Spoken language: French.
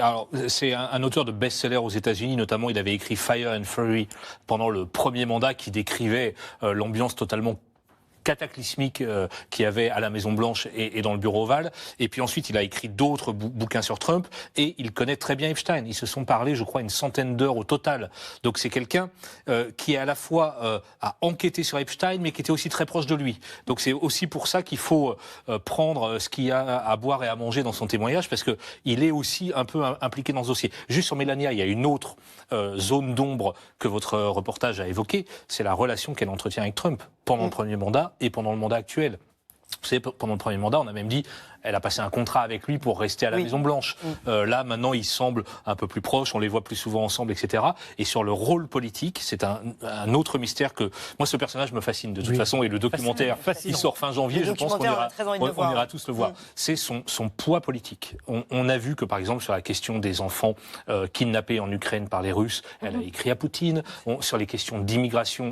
Alors, c'est un auteur de best-seller aux États-Unis, notamment il avait écrit Fire and Fury pendant le premier mandat qui décrivait l'ambiance totalement cataclysmique qu'il y avait à la Maison-Blanche et dans le bureau ovale. Et puis ensuite, il a écrit d'autres bouquins sur Trump et il connaît très bien Epstein. Ils se sont parlé, je crois, une centaine d'heures au total. Donc c'est quelqu'un qui à la fois a enquêté sur Epstein, mais qui était aussi très proche de lui. Donc c'est aussi pour ça qu'il faut prendre ce qu'il y a à boire et à manger dans son témoignage, parce que il est aussi un peu impliqué dans ce dossier. Juste sur Melania, il y a une autre zone d'ombre que votre reportage a évoquée, c'est la relation qu'elle entretient avec Trump pendant le premier mandat et pendant le mandat actuel. Vous savez, pendant le premier mandat, on a même dit elle a passé un contrat avec lui pour rester à la Maison-Blanche. Là, maintenant, ils semblent un peu plus proches, on les voit plus souvent ensemble, etc. Et sur le rôle politique, c'est un autre mystère que... Moi, ce personnage me fascine de toute façon, et le documentaire, il sort fin janvier, je pense qu'on ira tous le voir. C'est son poids politique. On a vu que, par exemple, sur la question des enfants kidnappés en Ukraine par les Russes, elle a écrit à Poutine. Sur les questions d'immigration,